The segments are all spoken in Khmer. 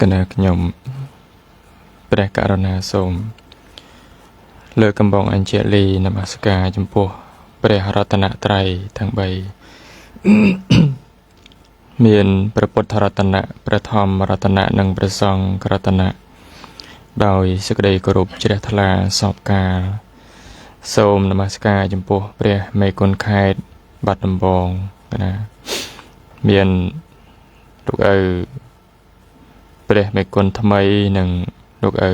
គណៈខ្ញុំព្រះករុណាសូមលើកកំបងអញ្ជលីនមស្ការចំពោះព្រះរតនត្រ័យទាំង3មានព្រះពុទ្ធរតនៈព្រះធម្មរតនៈនិងព្រះសង្ឃរតនៈដោយសេចក្តីគោរពជ្រះថ្លាសពកាលសូមនមស្ការចំពោះព្រះមេគុណខេត្តបាត់ដំបងណាមានលោកឪព្រះមេគុណថ្មីនិងលោកឪ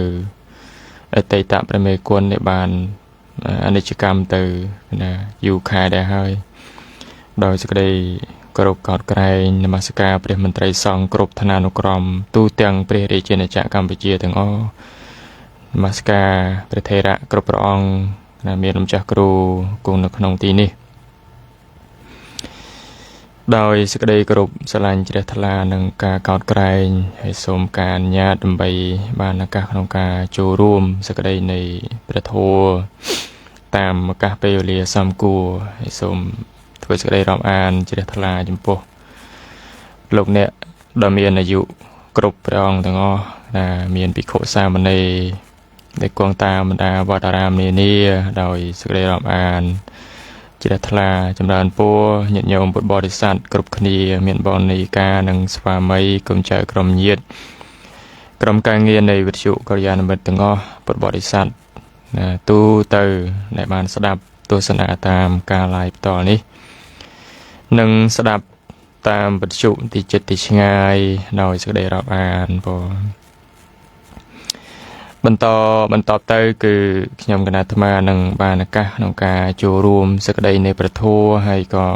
អតីតព្រះមេគុណដែលបានអនិច្ចកម្មទៅណាយូរខែដែរហើយដោយសេចក្តីគោរពកោតក្រែងនមស្ការព្រះមន្ត្រីសង្ឃគ្រប់ឋានានុក្រមទូទាំងព្រះរាជាណាចក្រកម្ពុជាទាំងអស់នមស្ការព្រះថេរៈគ្រប់ព្រះអង្គមានម្ចាស់គ្រូគង់នៅក្នុងទីនេះដោយសេចក្តីគោរពស្រឡាញ់ជ្រះថ្លានិងការកោតក្រែងហើយសូមការអនុញ្ញាតដើម្បីបានឱកាសក្នុងការចូលរួមសេចក្តីនៃព្រះធម៌តាមឱកាសពេលវេលាសមគួរហើយសូមធ្វើសេចក្តីរាប់អានជ្រះថ្លាចំពោះលោកអ្នកដ៏មានអាយុគ្រប់ព្រះអង្គទាំងអស់ដែលមានភិក្ខុសាមណេរដែលគង់តាមបណ្ដាវត្តអារាមនានាដោយសេចក្តីរាប់អានជ្រះថ្លាចម្រើនពរញាតិញោមពុទ្ធបរិស័ទគ្រប់គ្នាមានបននីកានិងស្វាមីគុំចៅក្រុមញាតិក្រុមការងារនៃវិទ្យុកល្យាណមិត្តទាំងអស់ពុទ្ធបរិស័ទទូទៅដែលបានស្ដាប់ទស្សនាតាមការ live ផ្ទាល់នេះនិងស្ដាប់តាមវិទ្យុទីជិតទីឆ្ងាយដោយសេចក្តីរាប់អានពរបន្តទៅគឺខ្ញុំគណៈអាត្មានឹងបានឱកាសក្នុងការចូលរួមសេចក្តីនៃព្រះធម៌ហើយក៏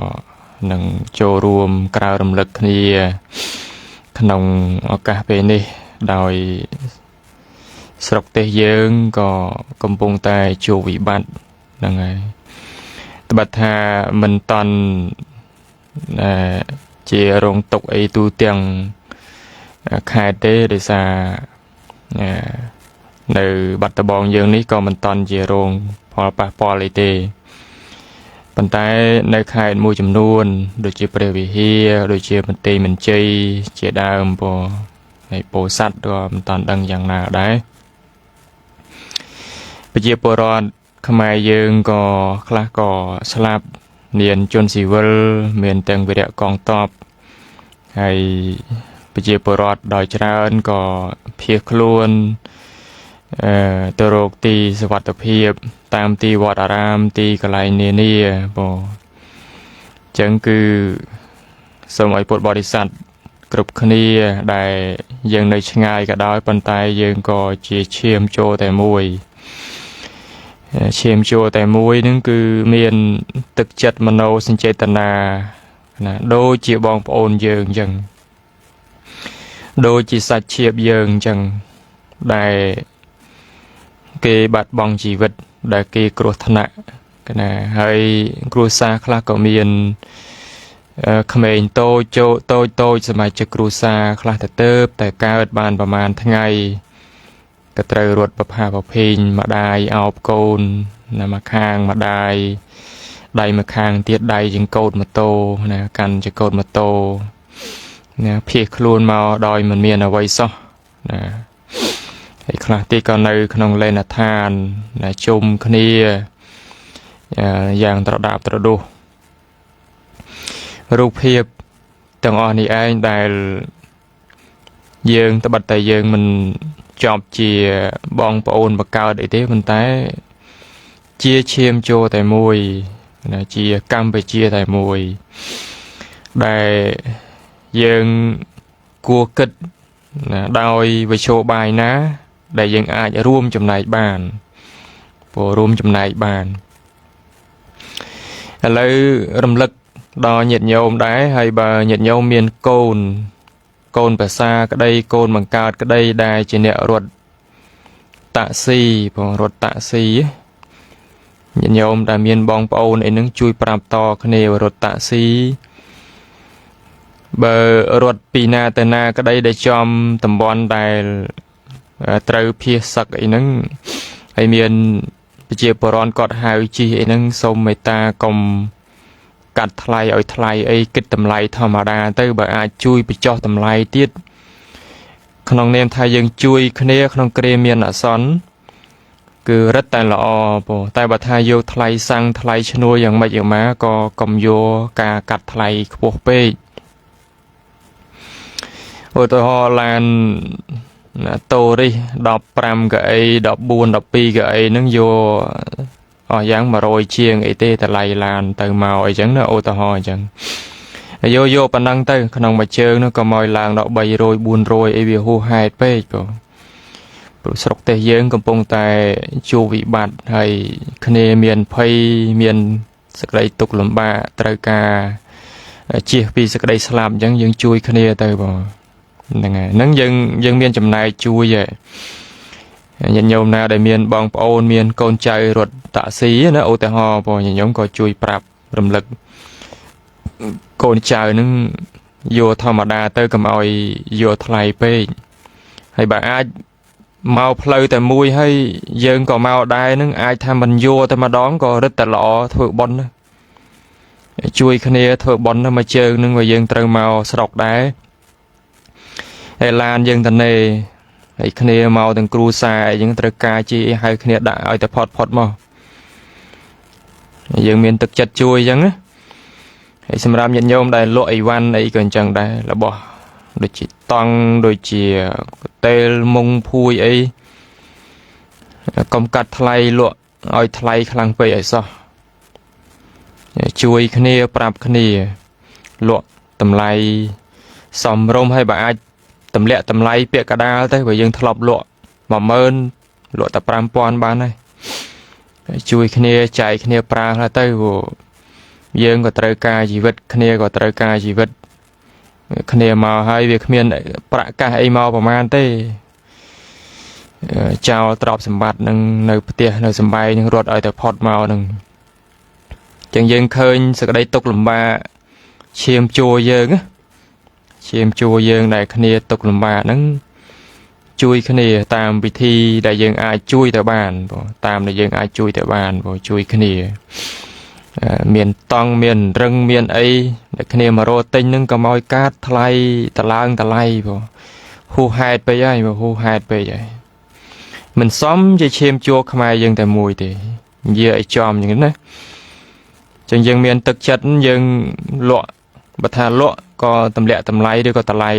នឹងចូលរួមក្រៅរំលឹកគ្នាក្នុងឱកាសពេលនេះដោយស្រុកទេសយើងក៏កំពុងតែជួបវិបត្តិហ្នឹងហើយត្បិតថាមិនតន់ជារងទុកអីទូទាំងខេត្តទេដោយសារនៅបាត់ដំបងយើងនេះក៏មិនតន់ជារងផលប៉ះពាល់អីទេប៉ុន្តែនៅខេត្តមួយចំនួនដូចជាព្រះវិហារដូចជាបន្ទាយមានជ័យជាដើមពហើយពោធិ៍សាត់ក៏មិនតន់ដឹងយ៉ាងណាដែរប្រជាពលរដ្ឋខ្មែរយើងក៏ខ្លះក៏ស្លាប់មានជនស៊ីវិលមានទាំងវីរៈកងទ័ពហើយប្រជាពលរដ្ឋដោយច្រើនក៏ភៀសខ្លួនទៅរកទីសុវត្ថិភាពតាមទីវត្តអារាមទីកន្លែងនានាបងអញ្ចឹងគឺសូមឲ្យពុទ្ធបរិស័ទគ្រប់គ្នាដែលយើងនៅឆ្ងាយក៏ដោយប៉ុន្តែយើងក៏ជាឈាមចូលតែមួយនឹងគឺមានទឹកចិត្តមโนសញ្ចេតនាណាដូចជាបងប្អូនយើងអញ្ចឹងដូចជាសាច់ឈាមយើងអញ្ចឹងដែលគេបាត់បង់ជីវិតដែលគេគ្រោះថ្នាក់ណាហើយគ្រួសារខ្លះក៏មានក្មេងតូចសមាជិកគ្រួសារខ្លះទៅតែកើតបានប្រហែលថ្ងៃក៏ត្រូវរត់ប្រផាប្រភេងម្ដាយអោបកូនណាមកខាងម្ដាយដៃមកខាងទៀតដៃចង្កូតម៉ូតូណាកាន់ចង្កូតម៉ូតូណាភៀសខ្លួនមកដោយមិនមានអ្វីសោះណាហើយខ្លះទៀតក៏នៅក្នុងលេនដ្ឋានណាជុំគ្នាយ៉ាងត្រដាបត្រដុសរូបភាពទាំងអស់នេះឯងដែលយើងត្បិតតែយើងមិនជាប់ជាបងប្អូនបកើតអីទេប៉ុន្តែជាឈាមចូលតែមួយណាជាកម្ពុជាតែមួយដែលយើងគួរគិតណាដោយវិជ្ជាបាយណាដែលយើងអាចរួមចំណែកបានរួមចំណែកបានឥឡូវរំលឹកដល់ញាតិញោមដែរហើយបើញាតិញោមមានកូនភាសាក្តីកូនបង្កើតក្តីដែលជាអ្នករត់តាក់ស៊ីរត់តាក់ស៊ីញាតិញោមដែលមានបងប្អូនអីហ្នឹងជួយប្រាប់តគ្នារត់តាក់ស៊ីបើរត់ពីណាទៅណាក្តីដែលចំតំបន់ដែលត្រូវភៀសសឹកអីហ្នឹងហើយមានប្រជាពលរដ្ឋគាត់ហៅជីអីហ្នឹងសូមមេត្តាកុំកាត់ថ្លៃឲ្យថ្លៃអីគិតតម្លៃធម្មតាទៅបើអាចជួយបញ្ចុះតម្លៃទៀត ក្នុងនាមថាយើងជួយគ្នាក្នុងគ្រាមានអសន្នគឺរឹតតែល្អបងតែបើថាយកថ្លៃសាំងថ្លៃឈ្នួលយ៉ាងម៉េចយ៉ាងម៉ាក៏កុំយកការកាត់ថ្លៃខ្ពស់ពេកឧទាហរណ៍ឡានតូរីស15កៅអី14 12កៅអីហ្នឹងយកអស់យ៉ាង100ជាងអីទេតម្លៃឡានទៅមកអីចឹងណាឧទាហរណ៍អញ្ចឹងយកប៉ុណ្ណឹងទៅក្នុងមួយជើងនោះក៏មកឡើងដល់300 400អីវាហួសហេតុពេកបងព្រោះស្រុកទេសយើងកំពុងតែជួបវិបត្តិហើយគ្នាមានភ័យមានសេចក្តីទុក្ខលំបាកត្រូវការជៀសពីសេចក្តីស្លាប់អញ្ចឹងយើងជួយគ្នាទៅបងហ្នឹងហើយហ្នឹងយើងមានចំណែកជួយញាតិញោមណាដែលមានបងប្អូនមានកូនចៅរត់តាក់ស៊ីណាឧទាហរណ៍បងញាតិញោមក៏ជួយប្រាប់រំលឹកកូនចៅហ្នឹងយកធម្មតាទៅកុំឲ្យយកថ្លៃពេកហើយបើអាចមកផ្លូវតែមួយហើយយើងក៏មកដែរនឹងអាចថាមិនយកតែម្ដងក៏រឹតតែល្អធ្វើបុណ្យជួយគ្នាធ្វើបុណ្យមួយជើងនឹងក៏យើងត្រូវមកស្រុកដែរហើយឡានយើងតនេហើយគ្នាមកទាំងគ្រូសាអីចឹងត្រូវការជាហៅគ្នាដាក់ឲ្យតែផុតមកយើងមានទឹកចិត្តជួយអញ្ចឹងណាហើយសម្រាប់ញាតិញោមដែលលក់អីវ៉ាន់អីក៏អញ្ចឹងដែររបស់ដូចជាតង់ដូចជាកតេលមុងភួយអីកុំកាត់ថ្លៃលក់ឲ្យថ្លៃខ្លាំងពេកឲ្យសោះជួយគ្នាប្រាប់គ្នាលក់តម្លៃសមរម្យឲ្យបើអាចទម្លាក់តម្លៃពាក្យកដាលទៅបើយើងធ្លាប់លក់ 10000 លក់តែ 5000 បានហើយជួយគ្នាចែកគ្នាប្រើទៅយើងក៏ត្រូវការជីវិតគ្នាក៏ត្រូវការជីវិតគ្នាមកហើយវាគ្មានប្រាក់កាសអីមកប្រហែលទេចោលទ្រព្យសម្បត្តិនឹងនៅផ្ទះនៅសំបែងនឹងរត់ឲ្យតែផុតមកនឹងចឹងយើងឃើញសក្តីទុកលំបាកឈាមជួយើងដែលគ្នាទុកលំបាកហ្នឹងជួយគ្នាតាមវិធីដែលយើងអាចជួយទៅបានបងតាមដែលយើងអាចជួយទៅបានបងជួយគ្នាមានតង់មានរឹងមានអីដែលគ្នាមករត់ទិញហ្នឹងក៏មកកាត់ថ្លៃតឡើងតម្លៃបងហួសហេតុពេកហើយបងហួសហេតុពេកហើយមិនសមជាឈាមជួខ្មែរយើងតែមួយទេនិយាយឲ្យចំយ៉ាងណាចឹងយើងមានទឹកចិត្តយើងលក់បើថាលក់ក៏ទម្លាក់តម្លៃឬក៏តម្លៃ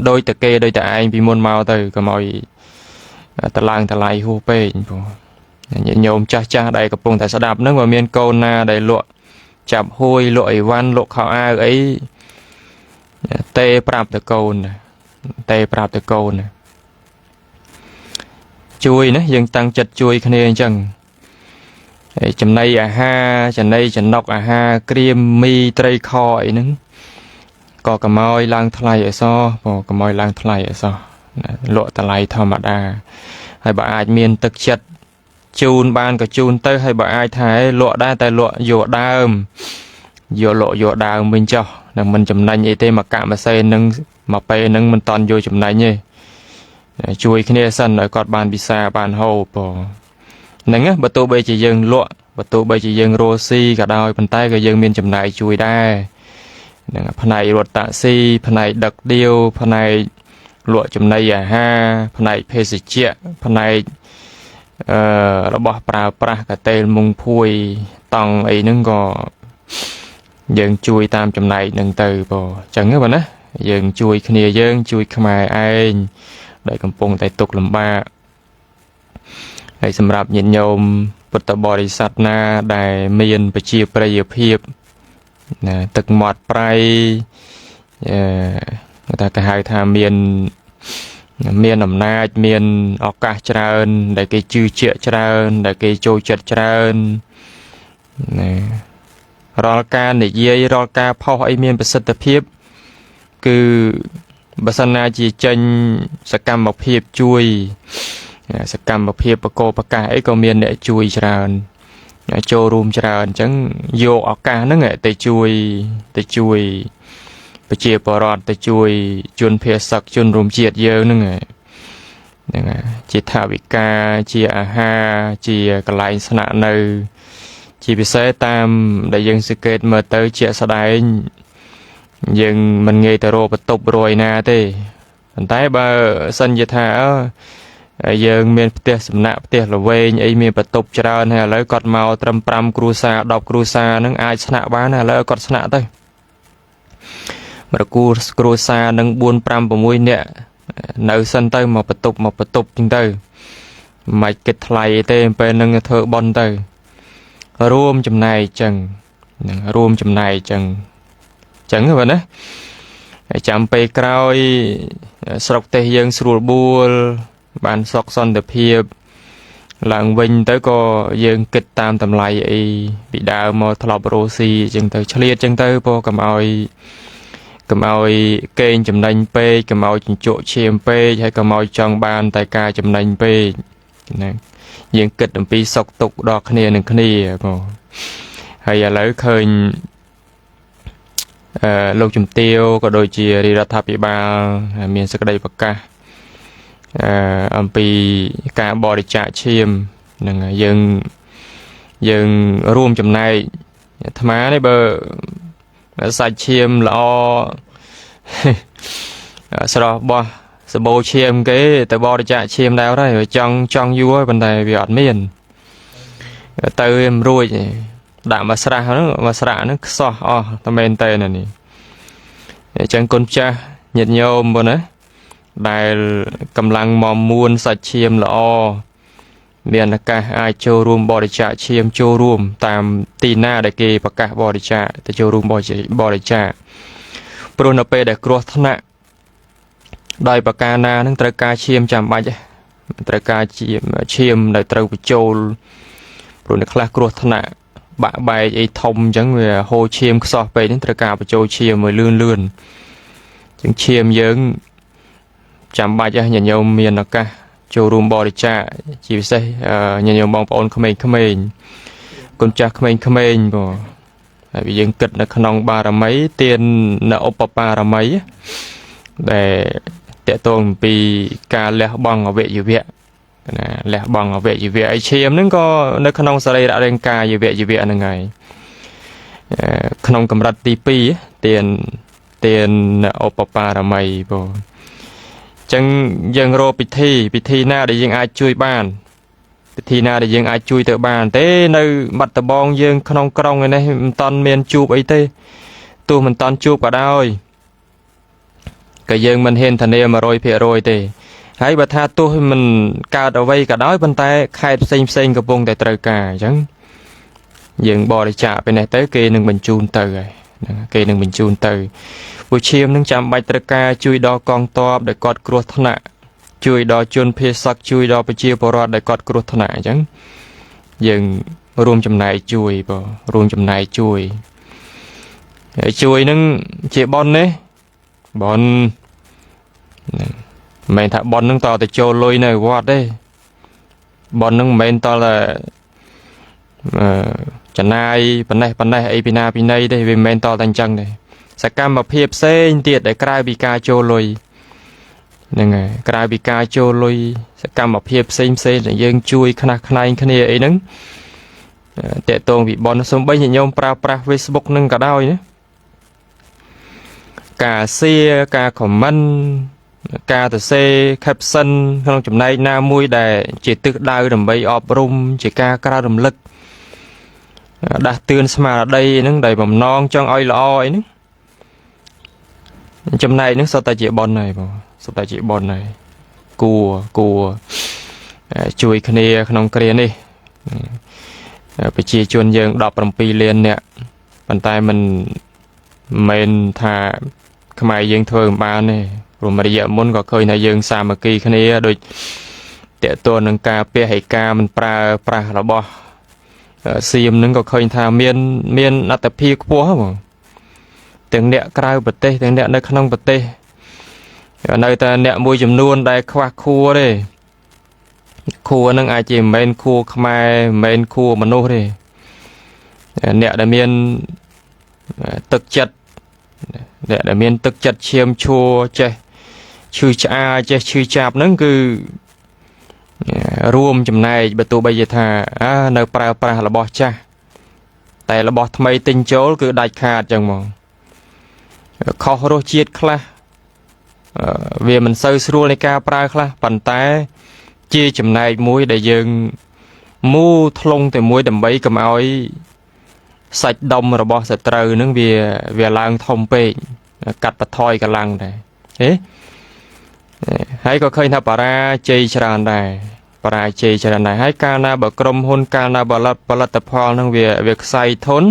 ដោយតែគេដោយតែឯងពីមុនមកទៅក៏មកតឡើងតម្លៃហួសពេកបងញាតិញោមចាស់ដែលកំពុងតែស្ដាប់ហ្នឹងបើមានកូនណាដែលលក់ចាប់ហួយលក់អីវ៉ាន់លក់ខោអាវអីទេប្រាប់ទៅកូនជួយណាយើងតាំងចិត្តជួយគ្នាអញ្ចឹងហើយចំណីអាហារចំណីចំណុកអាហារក្រៀមមីត្រីខអីហ្នឹងក៏កុំឲ្យឡើងថ្លៃអីសោះបងកុំឲ្យឡើងថ្លៃអីសោះលក់តម្លៃធម្មតាហើយបើអាចមានទឹកចិត្តជូនបានក៏ជូនទៅហើយបើអាចថាលក់ដែរតែលក់យកដើមយកដើមវិញចុះនឹងមិនចំណេញអីទេមកកាក់ម៉ាសេននឹងមកពេលហ្នឹងមិនតន់យកចំណេញទេជួយគ្នាសិនឲ្យគាត់បានពិសាបានហូបបងហ្នឹងបើទោះបីជាយើងលក់បើទោះបីជាយើងរស់ស៊ីក៏ដោយប៉ុន្តែក៏យើងមានចំណែកជួយដែរហ្នឹងផ្នែករត់តាក់ស៊ីផ្នែកដឹកដៀវផ្នែកលក់ចំណីអាហារផ្នែកភេសជ្ជៈផ្នែករបស់ប្រើប្រាស់កាតេលមុងភួយតង់អីហ្នឹងក៏យើងជួយតាមចំណែកហ្នឹងទៅបងអញ្ចឹងណាបងណាយើងជួយគ្នាយើងជួយខ្មែរឯងដែលកំពុងតែទុក្ខលំបាកហើយសម្រាប់ញាតិញោមពុទ្ធបរិស័ទណាដែលមានប្រជាប្រិយភាពណាទឹកមាត់ប្រៃតែគេហៅថាមានអំណាចមានឱកាសច្រើនដែលគេជឿជាក់ច្រើនដែលគេចូលចិត្តច្រើនណារាល់ការនិយាយរាល់ការផុសអីមានប្រសិទ្ធភាពគឺបើសិនណាជាចេញសកម្មភាពជួយសកម្មភាពបកគោប្រកាសអីក៏មានអ្នកជួយច្រើនចូលរួមច្រើនអញ្ចឹងយកឱកាសហ្នឹងទៅជួយប្រជាពលរដ្ឋទៅជួយជនភៀសសកជនរួមជាតិយើងហ្នឹងជាថវិកាជាអាហារជាកន្លែងស្នាក់នៅជាពិសេសតាមដែលយើងសង្កេតមើលទៅជាក់ស្ដែងយើងមិនងាយទៅរកបន្ទប់រយណាទេ ប៉ុន្តែបើសិនជាថាយើងមានផ្ទះសំណាក់ផ្ទះល្វែងអីមានបន្ទប់ច្រើនហើយឥឡូវគាត់មកត្រឹម5គ្រួសារ10គ្រួសារហ្នឹងអាចស្នាក់បានឥឡូវគាត់ស្នាក់ទៅគ្រួសារនឹង4 5 6នាក់នៅសិនទៅមកបន្ទប់ចឹងទៅមិនគិតថ្លៃទេពេលហ្នឹងធ្វើបន់ទៅរួមចំណែកចឹងហ្នឹងរួមចំណែកចឹងហ្នឹងណាចាំពេលក្រោយស្រុកទេសយើងស្រួលបួលបានសុខសន្តិភាពឡើងវិញទៅក៏យើងគិតតាមតម្លៃអីពីដើមមកធ្លាប់រស់ស៊ីចឹងទៅឆ្លៀតចឹងទៅព្រោះកុំឲ្យកេងចំណេញពេកកុំឲ្យជញ្ជក់ឈាមពេកហើយកុំឲ្យចង់បានតែការចំណេញពេកណាយើងគិតអំពីសុខទុក្ខដល់គ្នានឹងគ្នាបងហើយឥឡូវឃើញលោកជំទាវក៏ដូចជារដ្ឋាភិបាលមានសេចក្តីប្រកាសអំពីការបរិច្ចាគឈាមនឹងយើងរួមចំណែកអាត្មានេះបើសាច់ឈាមល្អស្រស់បោះសបោឈាមគេទៅបរិច្ចាគឈាមដែរហើយចង់យូរហើយប៉ុន្តែវាអត់មានទៅមិនរួចដាក់មកស្រះហ្នឹងខ្សោះអស់តែមែនតើនេះអញ្ចឹងគុណចាស់ញាតិញោមបងណាដែលកម្លាំងមមួនសាច់ឈាមល្អមានឱកាសអាចចូលរួមបរិច្ចាគឈាមចូលរួមតាមទីណាដែលគេប្រកាសបរិច្ចាគទៅចូលរួមបរិច្ចាគព្រោះនៅពេលដែលគ្រោះថ្នាក់ដោយប្រការណានឹងត្រូវការឈាមចាំបាច់ត្រូវការឈាមដែលត្រូវបញ្ចូលព្រោះនៅខ្លះគ្រោះថ្នាក់បាក់បែកអីធំអញ្ចឹងវាហូរឈាមខ្សោះពេកនេះត្រូវការបញ្ចូលឈាមឲ្យលឿនអញ្ចឹងឈាមយើងចាំបាច់ញាតិញោមមានឱកាសចូលរួមបរិច្ចាគជាពិសេសញាតិញោមបងប្អូនក្មេងៗគុណចាស់ក្មេងៗបងហើយយើងគិតនៅក្នុងបារមីទាននៅឧបបារមីដែលតកតងពីការលះបង់អវយវៈណាលះបង់អវយវៈឲ្យឈាមហ្នឹងក៏នៅក្នុងសរីរៈរាងកាយយវៈហ្នឹងហើយក្នុងកម្រិតទី2ទានឧបបារមីបងចឹងយើងរកពិធីណាដែលយើងអាចជួយបានពិធីណាដែលយើងអាចជួយទៅបានទេនៅបាត់ដំបងយើងក្នុងក្រុងឯនេះមិនតាន់មានជួបអីទេទោះមិនតាន់ជួបក៏ដោយក៏យើងមិនហ៊ានធានា 100% ទេហើយបើថាទោះមិនកើតអ្វីក៏ដោយប៉ុន្តែខេត្តផ្សេងកំពុងតែត្រូវការអញ្ចឹងយើងបរិច្ចាគไปនេះទៅគេនឹងបញ្ជូនទៅហើយគេនឹងបញ្ជូនទៅពួកឈាមនឹងចាំបាច់ត្រូវការជួយដល់កងទ័ពដែលគាត់គ្រោះថ្នាក់ជួយដល់ជនភេសជ្ជជួយដល់ប្រជាពលរដ្ឋដែលគាត់គ្រោះថ្នាក់អញ្ចឹងយើងរួមចំណែកជួយបងរួមចំណែកជួយនឹងជាបននេះបនមិនមែនថាបននឹងតទៅចូលលុយនៅវត្តទេបននឹងមិនមែនតតែចំណាយប៉ុណ្ណេះអីពីណាពីណីទេវាមិនមែនតតែអញ្ចឹងទេសកម្មភាពផ្សេងទៀតដែលក្រៅពីការចូលលុយហ្នឹងហើយក្រៅពីការចូលលុយសកម្មភាពផ្សេងដែលយើងជួយខ្នះខ្នែងគ្នាអីហ្នឹងតកតងពីបនសំបីញោមប្រើប្រាស់ Facebook នឹងក៏ដោយណាការ share ការ comment ការទៅសេ caption ក្នុងចំណែកណាមួយដែលជាទិសដៅដើម្បីអប់រំជាការក្រើនរំលឹកដាស់តឿនស្មារតីហ្នឹងដែលបំណងចង់ឲ្យល្អអីហ្នឹងចំណែកហ្នឹងសុទ្ធតែជាបនហើយបងសុទ្ធតែជាបនហើយគួរជួយគ្នាក្នុងគ្រានេះប្រជាជនយើង17លានអ្នកប៉ុន្តែមិនមែនថាខ្មែរយើងធ្វើមិនបានទេព្រមរយៈមុនក៏ឃើញថាយើងសាមគ្គីគ្នាដូចតកតួនឹងការពហិការមិនប្រើប្រាស់របស់សៀមនឹងក៏ឃើញថាមានអត្តភាពខ្ពស់បងទាំងអ្នកក្រៅប្រទេសទាំងអ្នកនៅក្នុងប្រទេសនៅតែអ្នកមួយចំនួនដែលខ្វះខួរទេខួរនឹងអាចជាមិនមែនខួរខ្មែរមិនមែនខួរមនុស្សទេអ្នកដែលមានទឹកចិត្តអ្នកដែលមានទឹកចិត្តឈាមឈួរចេះឈឺឆ្អាចេះឈឺចាប់ហ្នឹងគឺរួមចំណែកបើទោះបីថានៅប្រើប្រាស់របស់ចាស់តែរបស់ថ្មីទិញចូលគឺដាច់ខាតចឹងហ្មងខុសរសជាតិខ្លះ វាមិនសូវស្រួលនៃការប្រើខ្លះប៉ុន្តែជាចំណែកមួយដែលយើងមូធ្លុងតែមួយដើម្បីកុំឲ្យសាច់ដុំរបស់សត្រូវនឹងវាឡើងធំពេកកាត់បន្ថយកម្លាំងដែរហេហើយក៏ឃើញថាបរាជ័យច្រើនដែរហើយកាលណាបើក្រុមហ៊ុនកាលណាផលិតផលនឹងវាខ្សែធន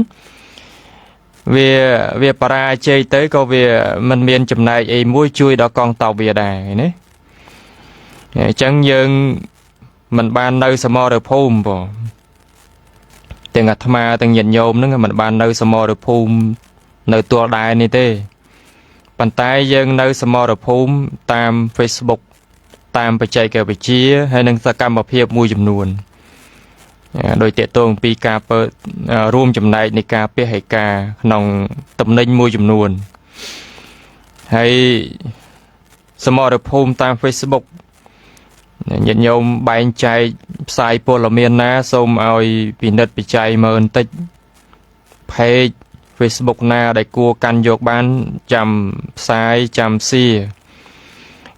វាបរាជ័យទៅក៏វាមិនមានចំណែកអីមួយជួយដល់កងទ័ពវាដែរណាអញ្ចឹងយើងមិនបាននៅសមរភូមិបងទាំងអាត្មាទាំងញាតិញោមហ្នឹងមិនបាននៅសមរភូមិនៅទួលដែរនេះទេប៉ុន្តែយើងនៅសមរភូមិតាម Facebook តាមបច្ចេកវិទ្យាហើយនិងសកម្មភាពមួយចំនួនដោយតេតងពីការរួមចំណែកនៃការពហិការក្នុងតំណែងមួយចំនួនហើយសមរភូមិតាម Facebook ញាតិញោមបែងចែកផ្សាយព័ត៌មានណាសូមឲ្យពិនិត្យពិច័យមើលបន្តិច page Facebook ណាដែលគួរកាន់យកបានចាំផ្សាយចាំសៀ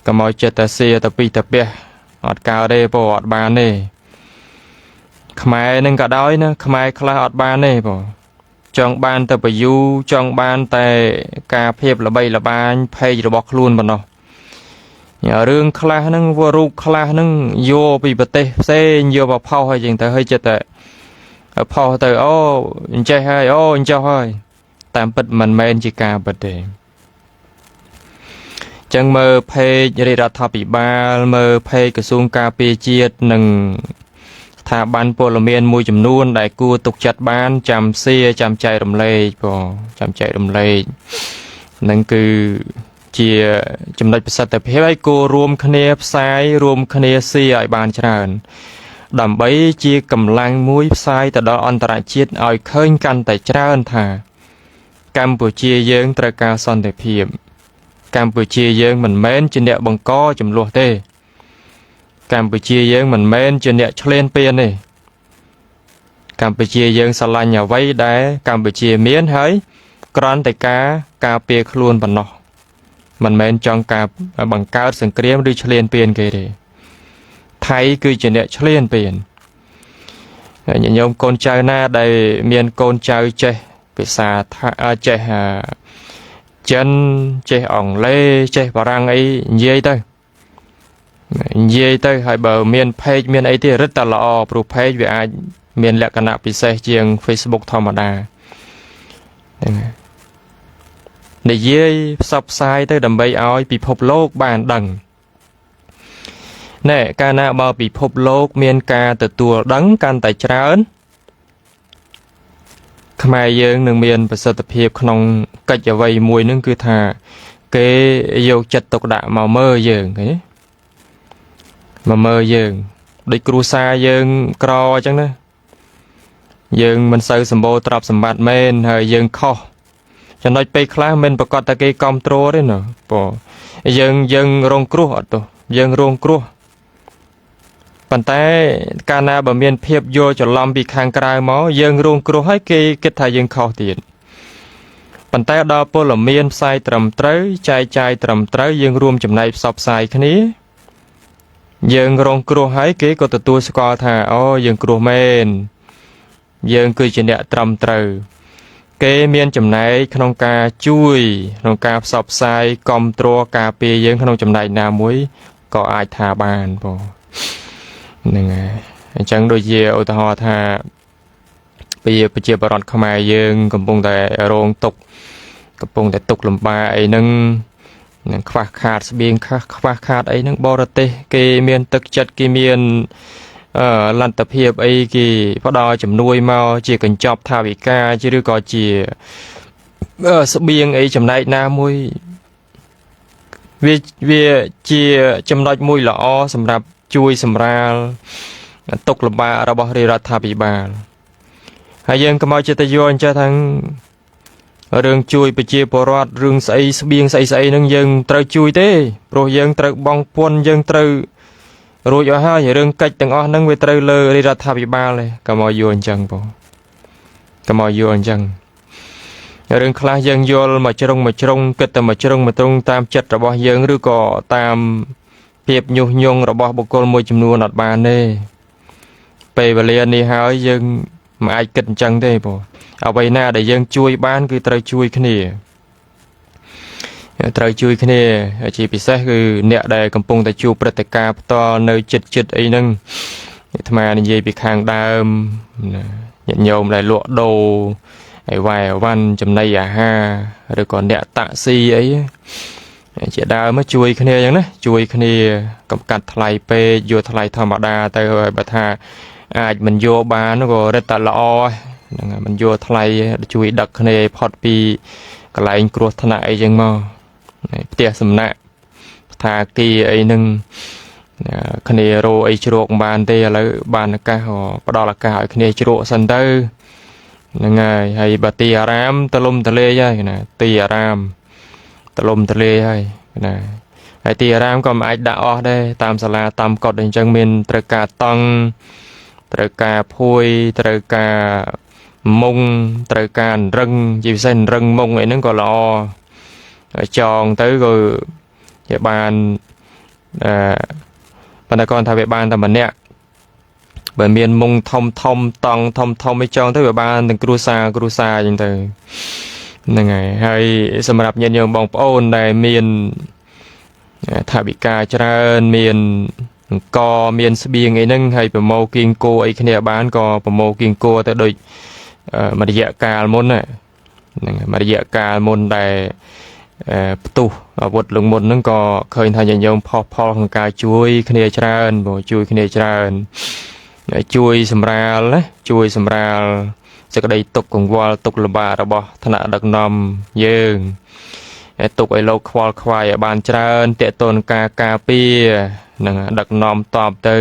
កុំឲ្យចិត្តតែសៀទៅពីទៅពះអត់កើតទេបងអត់បានទេខ្មែរនឹងក៏ដោយណាខ្មែរខ្លះអត់បានទេបងចង់បានតែប្រយូចង់បានតែការភាពល្បីល្បាញ page របស់ខ្លួនប៉ុណ្ណោះរឿងខ្លះហ្នឹងរូបខ្លះហ្នឹងយកពីប្រទេសផ្សេងយកមកផុសហើយចឹងទៅហើយចិត្តតែផុសទៅអូអញ្ចេះហើយអូអញ្ចោះហើយតាមពិតមិនមែនជាការពិតទេចឹងមើល page រាជរដ្ឋាភិបាលមើល page ក្រសួងការពារជាតិនិងស្ថាប័នព័ត៌មានមួយចំនួនដែលគួរទុកចិត្តបានចាំសៀចាំចែករំលែកបងចាំចែករំលែកនឹងគឺជាចំណុចប្រសិទ្ធភាពឲ្យគោរួមគ្នាផ្សាយរួមគ្នាសៀឲ្យបានច្រើនដើម្បីជាកម្លាំងមួយផ្សាយទៅដល់អន្តរជាតិឲ្យឃើញកាន់តែច្រើនថាកម្ពុជាយើងត្រូវការសន្តិភាពកម្ពុជាយើងមិនមែនជាអ្នកបង្កចំនួនទេកម្ពុជាយើងមិនមែនជាអ្នកឆ្លៀនពៀនទេកម្ពុជាយើងស្រឡាញ់អ្វីដែលកម្ពុជាមានហើយគ្រាន់តែការពារខ្លួនប៉ុណ្ណោះមិនមែនចង់ការបង្កើតសង្គ្រាមឬឆ្លៀនពៀនគេទេថៃគឺជាអ្នកឆ្លៀនពៀនញាតិញោមកូនចៅណាដែលមានកូនចៅចេះភាសាចេះចិនចេះអង់គ្លេសចេះបារាំងអីនិយាយទៅហើយបើមាន page មានអីទៀតរឹតតែល្អព្រោះ page វាអាចមានលក្ខណៈពិសេសជាង Facebook ធម្មតាហ្នឹងនិយាយផ្សព្វផ្សាយទៅដើម្បីឲ្យពិភពលោកបានដឹងណែកាលណាបើពិភពលោកមានការទទួលដឹងកាន់តែច្រើនខ្មែរយើងនឹងមានប្រសិទ្ធភាពក្នុងកិច្ចអ្វីមួយនឹងគឺថាគេយកចិត្តទុកដាក់មកមើលយើងឃើញមកមើលយើងដូចគ្រួសារយើងក្រអញ្ចឹងណាយើងមិនសូវសម្បូរទ្រព្យសម្បត្តិមែនហើយយើងខុសចំណុចពេលខ្លះមិនប្រកាសតែគេគ្រប់គ្រងទេណាបងយើងរងគ្រោះអត់ទោះយើងរងគ្រោះប៉ុន្តែកាលណាបើមានភាពយល់ច្រឡំពីខាងក្រៅមកយើងរងគ្រោះហើយគេគិតថាយើងខុសទៀតប៉ុន្តែដល់ពលមានផ្សាយត្រឹមត្រូវចែកចាយត្រឹមត្រូវយើងរួមចំណែកផ្សព្វផ្សាយគ្នាយើងរងគ្រោះហើយគេក៏ទទួលស្គាល់ថាអូយើងគ្រោះមែនយើងគឺជាអ្នកត្រឹមត្រូវគេមានចំណែកក្នុងការជួយក្នុងការផ្សព្វផ្សាយគ្រប់គ្រងការពារយើងក្នុងចំណែកណាមួយក៏អាចថាបានបងហ្នឹងហើយអញ្ចឹងដូចជាឧទាហរណ៍ថាប្រជាពលរដ្ឋខ្មែរយើងកំពុងតែរងទុក្ខកំពុងតែទុក្ខលំបាកអីហ្នឹងនឹងខ្វះខាតស្បៀងខ្វះខាតអីហ្នឹងបរទេសគេមានទឹកចិត្តគេមានលទ្ធភាពអីគេផ្ដល់ជំនួយមកជាកញ្ចប់ថវិកាឬក៏ជាស្បៀងអីចំណែកណាមួយវាជាចំណុចមួយល្អសម្រាប់ជួយសម្រាលទុក្ខលំបាករបស់រាជរដ្ឋាភិបាលហើយយើងកុំឲ្យចិត្តយល់អញ្ចឹងថារឿងជួយប្រជាពលរដ្ឋរឿងស្អីស្បៀងស្អីហ្នឹងយើងត្រូវជួយទេព្រោះយើងត្រូវបង់ពន្ធយើងត្រូវរួចអស់ហើយរឿងកិច្ចទាំងអស់ហ្នឹងវាត្រូវលើរាជរដ្ឋាភិបាលទេកុំឲ្យយល់អញ្ចឹងបងកុំឲ្យយល់អញ្ចឹង រឿងខ្លះយើងយល់មកជ្រុងគិតតែមកជ្រុងមកត្រង់តាមចិត្តរបស់យើងឬក៏តាមភាពញុះញង់របស់បុគ្គលមួយចំនួនអត់បានទេពេលវេលានេះហើយយើងមិនអាចគិតអញ្ចឹងទេបងអ្វីណាដែលយើងជួយបានគឺត្រូវជួយគ្នាជាពិសេសគឺអ្នកដែលកំពុងតែជួបព្រឹត្តិការណ៍ផ្ទាល់នៅចិត្តអីហ្នឹងអាត្មានិយាយពីខាងដើមញាតិញោមដែលលក់ដូរហើយវាយវ៉ាន់ចំណីអាហារឬក៏អ្នកតាក់ស៊ីអីជាដើមជួយគ្នាអញ្ចឹងណាជួយគ្នាកំកាត់ថ្លៃពេកយកថ្លៃធម្មតាទៅហើយបើថាអាចមិនយកបានក៏រឹតតែល្អហ្នឹងហើយមិនយកថ្លៃជួយដឹកគ្នាផុតពីកន្លែងគ្រោះថ្នាក់អីចឹងមកផ្ទះសំណាក់ថាគីអីហ្នឹងគ្នារោអីជ្រោកបានទេឥឡូវបានឱកាសផ្ដល់ឱកាសឲ្យគ្នាជ្រោកសិនទៅហ្នឹងហើយបើទីអារាមទលំទលេហើយណាទីអារាមទលំទលេហើយណាហើយទីអារាមក៏មិនអាចដាក់អស់ដែរតាមសាលាតាមកុដអញ្ចឹងមានត្រូវការតង់ត្រូវការភួយត្រូវការមុងត្រូវការរឹងជាពិសេសរឹងមុងអីហ្នឹងក៏ល្អចងទៅក៏ជាបានប៉ុន្តែគាត់ថាវាបានតែម្នាក់បើមានមុងធំតង់ធំអីចងទៅវាបានទាំងគ្រួសារអញ្ចឹងទៅហ្នឹងហើយសម្រាប់ញាតិញោមបងប្អូនដែលមានថាវិការច្រើនមានអង្គមានស្បៀងអីហ្នឹងហើយប្រមូលគៀងគោអីគ្នាបានក៏ប្រមូលគៀងគោទៅដូចមួយរយៈកាលមុនហ្នឹងមួយរយៈកាលមុនដែលផ្ទុះអាវុធលងមុនហ្នឹងក៏ឃើញថាញាតិញោមផុសផលក្នុងការជួយគ្នាច្រើនព្រោះជួយគ្នាច្រើនជួយសម្រាលណាជួយសម្រាលសេចក្តីទុក្ខកង្វល់ទុក្ខលំបាករបស់ថ្នាក់ដឹកនាំយើងទុកឲ្យលោកខ្វល់ខ្វាយឲ្យបានច្រើនតេតនការពារនឹងដឹកនាំតបទៅ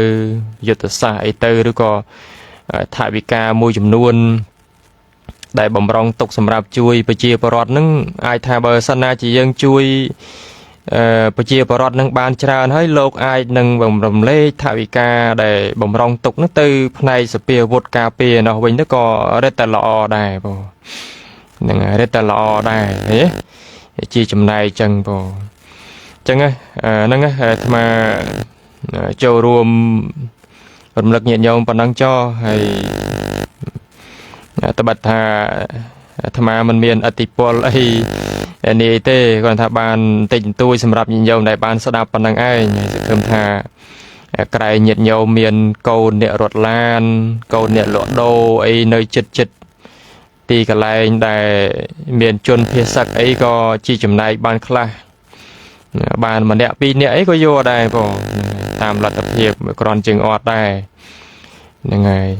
យុទ្ធសាស្ត្រអីទៅឬក៏ថាវិការមួយចំនួនដែលបំរុងទុកសម្រាប់ជួយប្រជាពលរដ្ឋនឹងអាចថាបើសិនណាជាយើងជួយប្រជាពលរដ្ឋនឹងបានច្រើនហើយលោកអាចនឹងរំលែកថាវិការដែលបំរុងទុកនោះទៅផ្នែកសភាវុធការពារនោះវិញទៅក៏រឹតតែល្អដែរបងហ្នឹងរឹតតែល្អដែរហ៎ជាចំណែកចឹងបងចឹងហ្នឹងអាត្មាចូលរួមរំលឹកញាតិញោមប៉ុណ្ណឹងចោះហើយត្បិតថាអាត្មាមិនមានអធិពលអីនេះទេគាត់ថាបានតិចបន្តួចសម្រាប់ញាតិញោមដែលបានស្ដាប់ប៉ុណ្ណឹងឯងហើយសង្ឃឹមថាក្រែងញាតិញោមមានកូនអ្នករត់ឡានកូនអ្នកលក់ដូរអីនៅចិត្តទីកន្លែងដែលមានជនភេសកអីក៏ជាចំណែកបានខ្លះបានម្នាក់ពីរនាក់អីក៏យកដែរបងតាមលទ្ធភាពគ្រាន់ជាងអត់ដែរហ្នឹងហើយ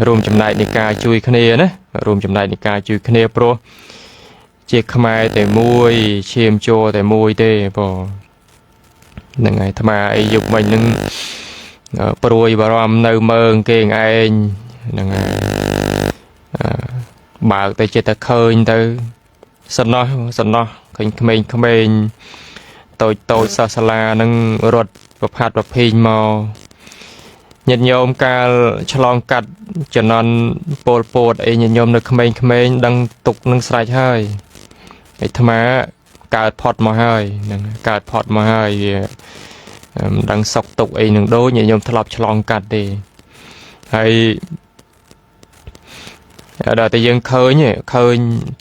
រួមចំណែកនៃការជួយគ្នាណារួមចំណែកនៃការជួយគ្នាព្រោះជាខ្មែរតែមួយឈាមជោតែមួយទេបងហ្នឹងហើយអាត្មាអីយុគមិញហ្នឹងព្រួយបារម្ភនៅមើងគេឯងហ្នឹងហើយបើកទៅចិត្តតែឃើញទៅសំណោះឃើញក្មេងតូចសាសាឡាហ្នឹងរត់ប្រផាត់ប្រភេងមកញាតិញោមកាលឆ្លងកាត់ចំណន់ពលពតអីញាតិញោមនៅក្មេងដឹងទុកនឹងស្រេចហើយអាត្មាកើតផុតមកហើយហ្នឹងកើតផុតមកហើយវាមិនដឹងសុកទុកអីនឹងដូចញាតិញោមធ្លាប់ឆ្លងកាត់ទេហើយដល់តែយើងឃើញ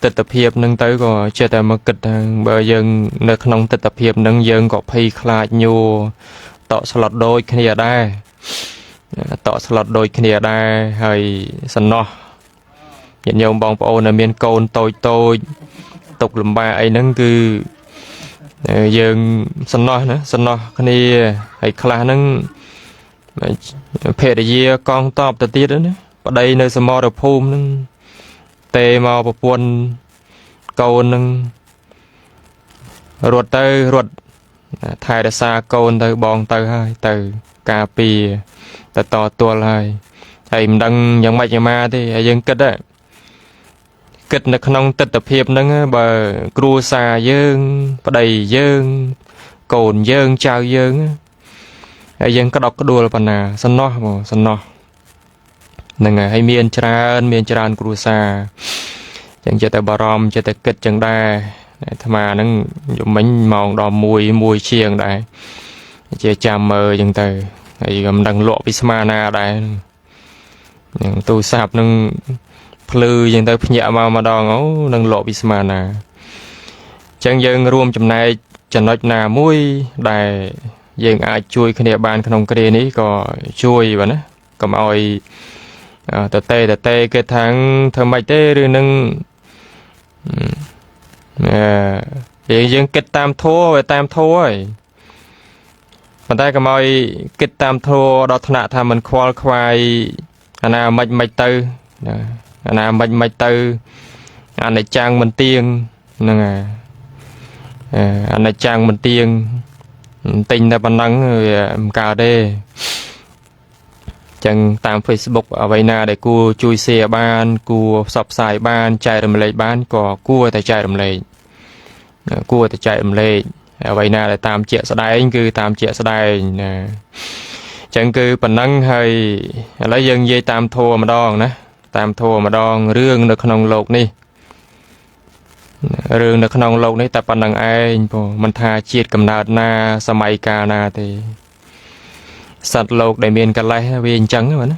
ទស្សនភាពនឹងទៅក៏ចិត្តតែមកគិតថាបើយើងនៅក្នុងទស្សនភាពនឹងយើងក៏ភ័យខ្លាចញួរតក់ស្លុតដូចគ្នាដែរហើយសំណោះញាតិញោមបងប្អូនដែលមានកូនតូចទុកលំបាកអីហ្នឹងគឺយើងសំណោះគ្នាហើយខ្លះហ្នឹងភរិយាកងតបទៅទៀតណាប្តីនៅសមរភូមិហ្នឹងទេមកប្រពន្ធកូនហ្នឹងរត់ថែរក្សាកូនទៅបងទៅហើយទៅការពារទៅតទល់ហើយមិនដឹងយ៉ាងម៉េចយ៉ាងម៉ាទេហើយយើងគិតនៅក្នុងទស្សនភាពហ្នឹងបើគ្រួសារយើងប្តីយើងកូនយើងចៅយើងហើយយើងក្តុកក្តួលប៉ុណ្ណាសំណោះហ្នឹងហើយមានច្រើនគ្រួសារ chẳng chỉ tại bà rom chỉ tại kịch chẳng đa tham mà nó dùng bánh mòn đỏ mùi chiêng đây chỉ chạm mờ chẳng từ thì gầm đằng lộ pismana đây tu sạp nó lư chẳng tới nhẹ mà đòn ấu đằng lộ pismana chẳng dân rùm chùm này chẳng nói nào mũi đây dân ai chui cái địa bàn không cái địa này có chui và nó cầm oi tờ tê cái tháng thơm mạch tê rồi nâng dân kịch tam thua về tam thua rồi mà ta cầm oi kịch tam thua đó thằng nào tham mình khoai anh nào mạch tư anh nào mạch tư anh này trang mình tiên nè anh này trang mình tiên tình là bản năng rồi cà đê chẳng tam Facebook ở vậy nào để cô chui xe ban cô sập xài ban chạy đầm lệ ban có cua tại chạy đầm lệ ở vậy nào để tam triệu sau đây anh cứ tam triệu sau đây chẳng cứ bản năng hay lấy dân dây tam thua mà đòn nè tam thua mà đòn rương được không lột đi rương được không lột đi tập bản năng ai mình tha chiết cầm nạt na sa mày ca na thì sạt lột để miền cả lại viên trắng mà nó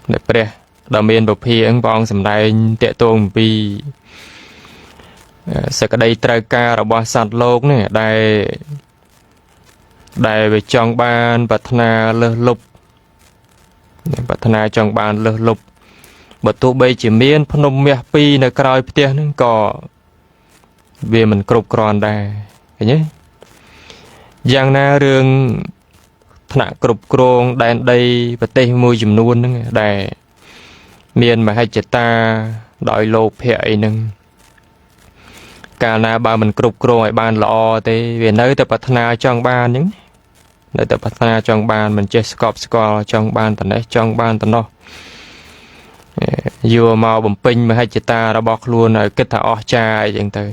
để bè đào miền bậc phi ứng bong sầm đại tệ tôn vì sẽ có đây trai ca là bao sạt lột này đây về trong ban bát na lơ lục bát na trong ban lơ lục bậc tu bây chỉ miền phnom mẹ pi nơi cày tiền nó có về mình cột còn đây thấy nhé giang na rương thạ cột cron đàn đây và tây môi chìm luôn đây miền mà hay chết ta đòi lô phệ nưng cả na ba mình cột cron ban lọ thì về nơi tập na trong ban những nơi tập na trong ban mình chơi score trong ban tận đấy trong ban tận đó vừa màu bầm pin mà hay chết ta đã bọc luôn rồi kết thảo trai chẳng từ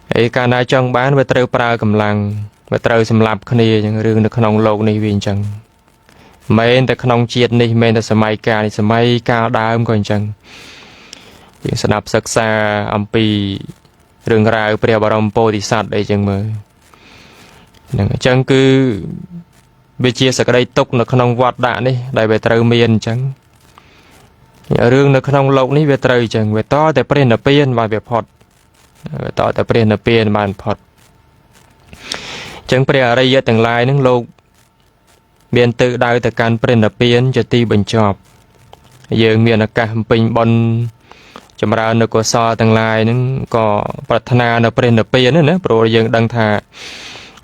ấy cả na trong bán về trâu pra cầm lăng về trâu xâm lập khné những rương được khăn lộc này viên chẳng mấyแต่ขนมเจียดนี่mấyแต่สมัยกาสมัยกาดามก่อนจังยังสนับศึกษาอัมพีเรื่องราวเปรียบรมโพธิสัตว์ได้จังมือจังคือเบเชียสก็ได้ตกในขนมวัดด่านี่ได้ไปtrâuเมียนจังเรื่องในขนมลกนี่ไปtrâuจังไปต่อแต่เปลี่ยนเปลี่ยนมาแบบพอดต่อแต่เปลี่ยนมันพอดจังเปลี่ยนอะไรเยอะต่างหลายนั่งโลกเบียนตื่นได้แต่การเปลี่ยนเปลี่ยนจะตีบรรจบยังมีอากาศเป็นบอลจำราในกษาต่างหลายนั่งก็ปรารถนาในเปลี่ยนนั่นนะโปรยังดังท่า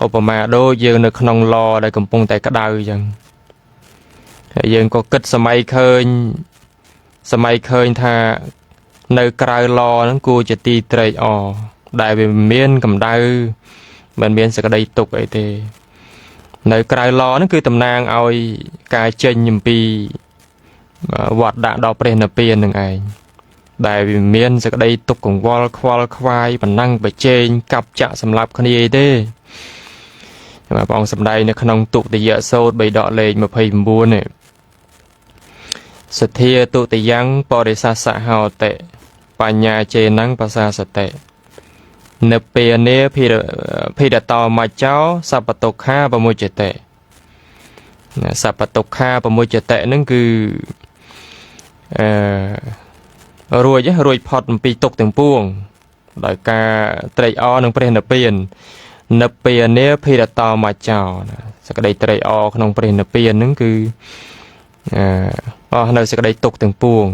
อุปมาโดยยังในขนมลอได้กำปงแต่กระดาจังยังก็กึศสมัยเคยท่าในกลายรอนั้นกูจะตีเตยได้เป็นเมียนกำได้มันเมียนสักได้ตกไอเตในกลายรอนั่นคือตำนางเอากายเจนยิมปีวัดด่าดอกเปรนเปียนหนึ่งไอได้เป็นเมียนสักได้ตกของวอลควายมันนั่งไปเจนกับจะสำหรับคดีเต้มาปองสำได้ในขนมตุกแต่เยอะโซดใบดอกเลยมาพายบัวเนี่ยสเทียตุติยังปริสัสหาวเตปัญญาเจนังภาษาสเตเนเปียเนพิดตอมาเจ้าสัพพตุข้าปมุจเตสัพพตุข้าปมุจเตนั่นคือรวยพอดปีตกถึงป่วงโดยการเตยนั่งเป็นเนเปียเนพิดตอมาเจ้าสักได้เตยนั่งเป็นเนเปียนั่นคือในสักได้ตกถึงป่วง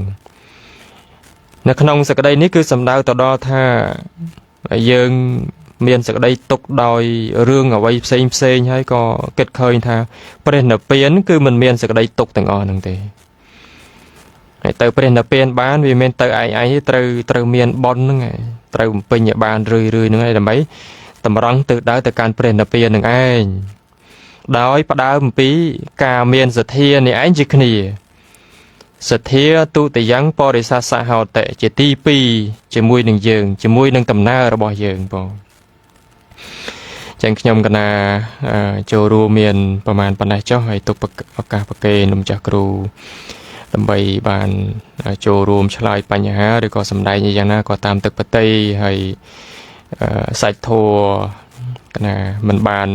ในขนมสักได้นี้คือสำดาวต่อดอท่ายังเมียนสักได้ตกดอยเรื่องเอาไว้เซ็งให้ก็เกิดเคยท่าประเด็นเปลี่ยนคือมันเมียนสักได้ตกถึงนั่งเตะเตอประเด็นเปลี่ยนบ้านวิเมนเตอไอ้เตอเมียนบอลนั่งไงเตอเป็นอย่างบ้านรื้อนั่งไงแต่ไม่แต่มารังตึกได้แต่การเปลี่ยนเปลี่ยนนั่งไอ้ดอยประดาวปีกาเมียนสะเทียนไอ้จิกนี่สเทียตุติยังปอริสัสหาวเตะจะตีปีจะมวยหนึ่งยืงจะมวยหนึ่งตำหน้าระบายยืงปอจังขยมกันนาโจรูเมียนประมาณปันได้เจ้าให้ตุกปากกาปากเกนมจากครู ដើម្បីបានចូលរួមឆ្លើយបញ្ហាឬក៏សម្ដែងយ៉ាងណាក៏តាមទឹកបតីហើយសាច់ធัวណាមិនបាន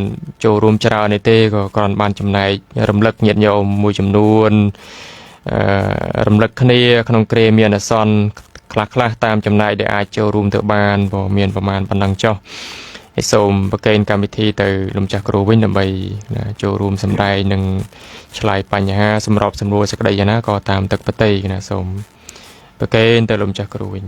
ចូលរួមច្រើនទេក៏គ្រាន់បានចំណែករំលឹកញាតិញោមមួយចំនួនរំលឹកគ្នាក្នុងគ្រាមានអាសន្នខ្លះតាមចំណែកដែលអាចចូលរួមទៅបានព្រោះមានប្រមាណប៉ុណ្ណឹងចុះហើយសូមប្រកេនកម្មវិធីទៅលោកចាស់គ្រូវិញដើម្បីចូលរួមសម្ដែងនិងឆ្លើយបញ្ហាសម្របសម្រួលសេចក្តីយ៉ាងណាក៏តាមទឹកបតីណាសូមប្រកេនទៅលោកចាស់គ្រូវិញ